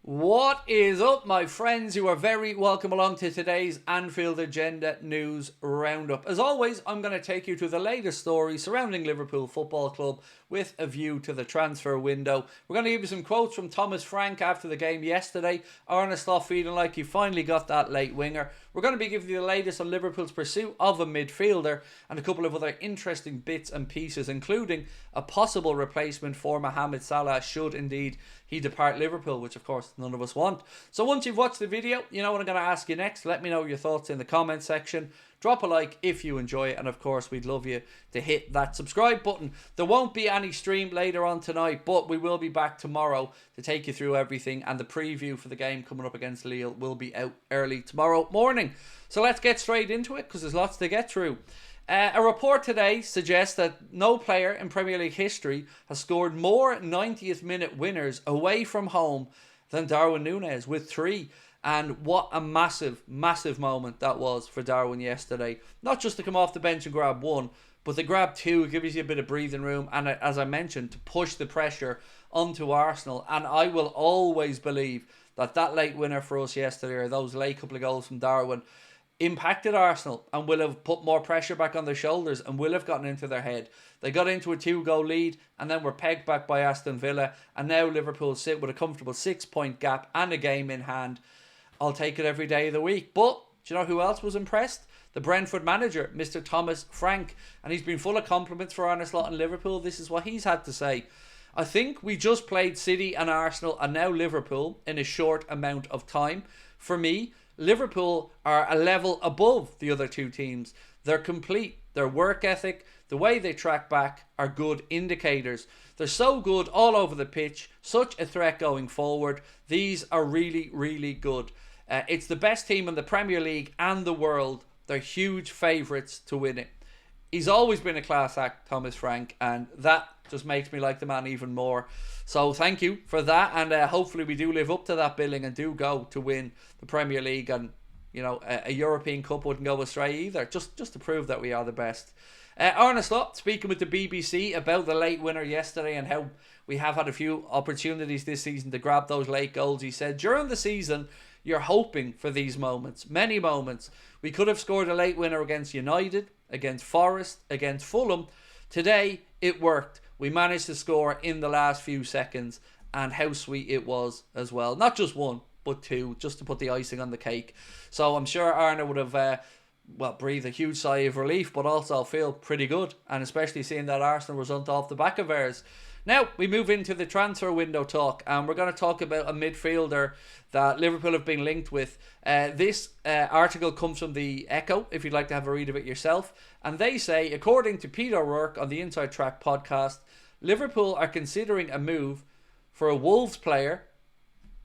What is up, my friends? You are very welcome along to today's Anfield Agenda News Roundup. As always, I'm going to take you to the latest stories surrounding Liverpool Football Club with a view to the transfer window. We're going to give you some quotes from Thomas Frank after the game yesterday. Arne Slot feeling like he finally got that late winger. We're going to be giving you the latest on Liverpool's pursuit of a midfielder and a couple of other interesting bits and pieces, including a possible replacement for Mohamed Salah should indeed he depart Liverpool, which of course none of us want. So once you've watched the video, you know what I'm going to ask you next. Let me know your thoughts in the comment section. Drop a like if you enjoy it, and of course we'd love you to hit that subscribe button. There won't be any stream later on tonight, but we will be back tomorrow to take you through everything, and the preview for the game coming up against Lille will be out early tomorrow morning. So let's get straight into it because there's lots to get through. A report today suggests that no player in Premier League history has scored more 90th minute winners away from home than Darwin Núñez with 3. And what a massive, massive moment that was for Darwin yesterday. Not just to come off the bench and grab 1, but to grab 2 gives you a bit of breathing room. And as I mentioned, to push the pressure onto Arsenal. And I will always believe that that late winner for us yesterday, or those late couple of goals from Darwin, impacted Arsenal and will have put more pressure back on their shoulders and will have gotten into their head. They got into a 2-goal lead and then were pegged back by Aston Villa, and now Liverpool sit with a comfortable 6-point gap and a game in hand. I'll take it every day of the week. But do you know who else was impressed? The Brentford manager, Mr. Thomas Frank, and he's been full of compliments for Arne Slot and Liverpool. This is what he's had to say. I think we just played City and Arsenal and now Liverpool in a short amount of time. For me, Liverpool are a level above the other two teams. They're complete. Their work ethic, the way they track back are good indicators. They're so good all over the pitch, such a threat going forward. These are really, really good. It's the best team in the Premier League and the world. They're huge favourites to win it. He's always been a class act, Thomas Frank, and that just makes me like the man even more. So thank you for that, and hopefully we do live up to that billing and do go to win the Premier League, and you know, a European Cup wouldn't go astray either, just to prove that we are the best. Arne Slot speaking with the BBC about the late winner yesterday and how we have had a few opportunities this season to grab those late goals. He said, during the season, you're hoping for these moments, many moments. We could have scored a late winner against United, against Forest, against Fulham. Today, it worked. We managed to score in the last few seconds, and how sweet it was as well. Not just 1, but 2, just to put the icing on the cake. So I'm sure Arne would have breathe a huge sigh of relief, but also feel pretty good, and especially seeing that Arsenal result off the back of ours. Now we move into the transfer window talk, and we're going to talk about a midfielder that Liverpool have been linked with. This article comes from the Echo, if you'd like to have a read of it yourself, and they say, according to Peter O'Rourke on the Inside Track podcast, Liverpool are considering a move for a Wolves player,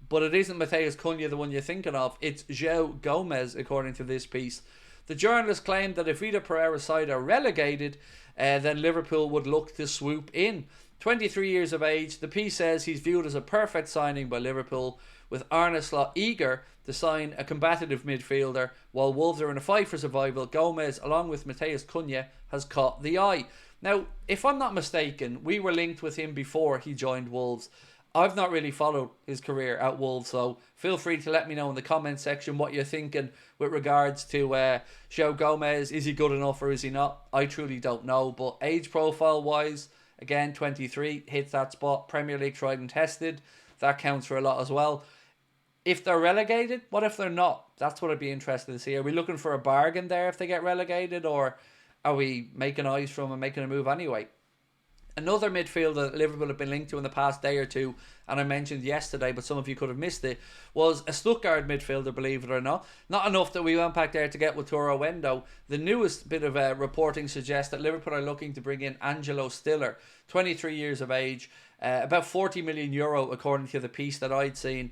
but it isn't Matheus Cunha, the one you're thinking of. It's Joao GOMES, according to this piece. The journalist claimed that if Vitor Pereira's side are relegated, then Liverpool would look to swoop in. 23 years of age, the piece says he's viewed as a perfect signing by Liverpool, with Arne Slot eager to sign a combative midfielder. While Wolves are in a fight for survival, GOMES, along with Matheus Cunha, has caught the eye. Now, if I'm not mistaken, we were linked with him before he joined Wolves. I've not really followed his career at Wolves, so feel free to let me know in the comment section what you're thinking with regards to Joao GOMES. Is he good enough or is he not? I truly don't know, but age profile wise, again, 23, hits that spot. Premier League tried and tested. That counts for a lot as well. If they're relegated, what if they're not? That's what I'd be interested to see. Are we looking for a bargain there if they get relegated, or are we making eyes from and making a move anyway? Another midfielder that Liverpool have been linked to in the past day or two, and I mentioned yesterday, but some of you could have missed it, was a Stuttgart midfielder, believe it or not. Not enough that we went back there to get Wataru Endo. The newest bit of reporting suggests that Liverpool are looking to bring in Angelo Stiller, 23 years of age, about 40 million euro according to the piece that I'd seen.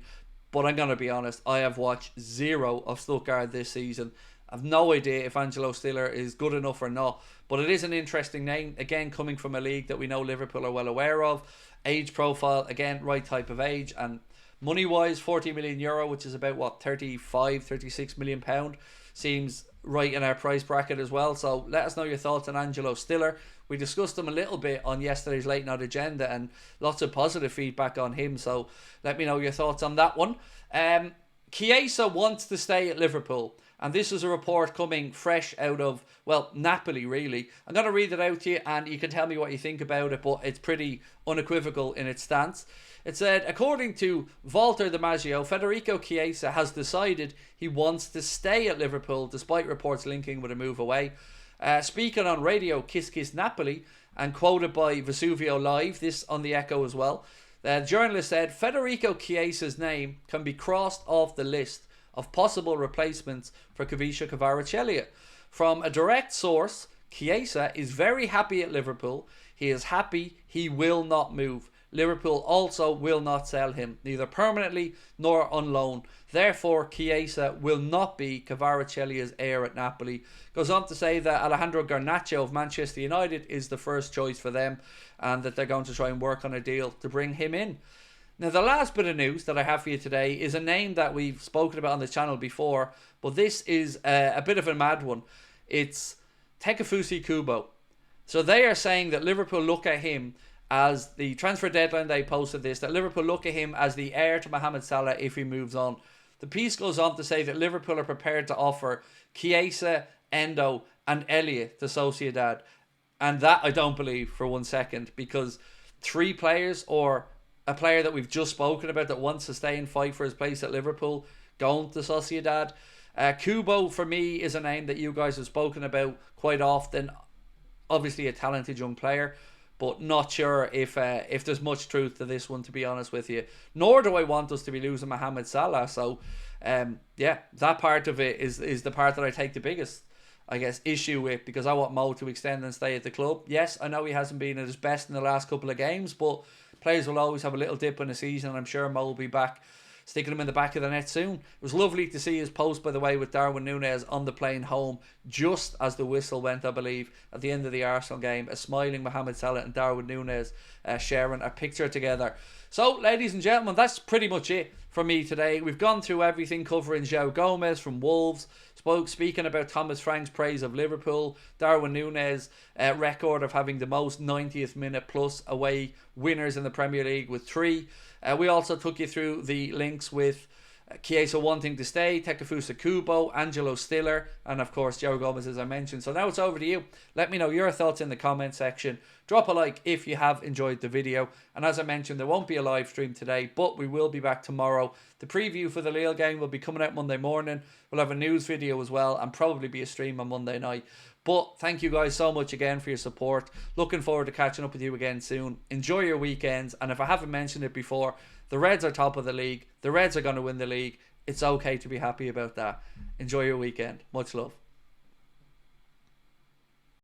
But I'm going to be honest, I have watched zero of Stuttgart this season. I've no idea if Angelo Stiller is good enough or not, but it is an interesting name, again coming from a league that we know Liverpool are well aware of. Age profile, again, right type of age, and money wise, 40 million euro, which is about 36 million pound. seems right in our price bracket as well. So let us know your thoughts on Angelo Stiller. We discussed him a little bit on yesterday's late night agenda and lots of positive feedback on him. So let me know your thoughts on that one. Chiesa wants to stay at Liverpool. And this is a report coming fresh out of, well, Napoli, really. I'm going to read it out to you and you can tell me what you think about it, but it's pretty unequivocal in its stance. It said, according to Walter Di Maggio, Federico Chiesa has decided he wants to stay at Liverpool despite reports linking with a move away. Speaking on radio Kiss Kiss Napoli and quoted by Vesuvio Live, this on the Echo as well, the journalist said, Federico Chiesa's name can be crossed off the list of possible replacements for Kvisha Kvaratskhelia. From a direct source, Chiesa is very happy at Liverpool. He is happy he will not move. Liverpool also will not sell him, neither permanently nor on loan. Therefore, Chiesa will not be Kvaratskhelia heir at Napoli. Goes on to say that Alejandro Garnacho of Manchester United is the first choice for them and that they're going to try and work on a deal to bring him in. Now, the last bit of news that I have for you today is a name that we've spoken about on the channel before, but this is a bit of a mad one. It's Takefusa Kubo. So they are saying that Liverpool look at him as the transfer deadline, they posted this, that Liverpool look at him as the heir to Mohamed Salah if he moves on. The piece goes on to say that Liverpool are prepared to offer Chiesa, Endo and Elliott to Sociedad. And that I don't believe for 1 second, because 3 players or a player that we've just spoken about that wants to stay and fight for his place at Liverpool going to Sociedad. Kubo for me is a name that you guys have spoken about quite often. Obviously a talented young player, but not sure if there's much truth to this one, to be honest with you. Nor do I want us to be losing Mohamed Salah. So yeah, that part of it is the part that I take the biggest, I guess, issue with, because I want Mo to extend and stay at the club. Yes, I know he hasn't been at his best in the last couple of games, but players will always have a little dip in the season, and I'm sure Mo will be back, sticking him in the back of the net soon. It was lovely to see his post, by the way, with Darwin Núñez on the plane home, just as the whistle went, I believe, at the end of the Arsenal game. A smiling Mohamed Salah and Darwin Núñez sharing a picture together. So, ladies and gentlemen, that's pretty much it from me today. We've gone through everything, covering Joao Gomez from Wolves, speaking about Thomas Frank's praise of Liverpool, Darwin Núñez record of having the most 90th minute plus away winners in the Premier League with 3. We also took you through the links with Chiesa wanting to stay, Takefusa Kubo, Angelo Stiller, and of course Joao Gomez, as I mentioned. So now it's over to you. Let me know your thoughts in the comment section. Drop a like if you have enjoyed the video. And as I mentioned, there won't be a live stream today, but we will be back tomorrow. The preview for the Lille game will be coming out Monday morning. We'll have a news video as well, and probably be a stream on Monday night. But thank you guys so much again for your support. Looking forward to catching up with you again soon. Enjoy your weekends. And if I haven't mentioned it before, the Reds are top of the league. The Reds are going to win the league. It's okay to be happy about that. Enjoy your weekend. Much love.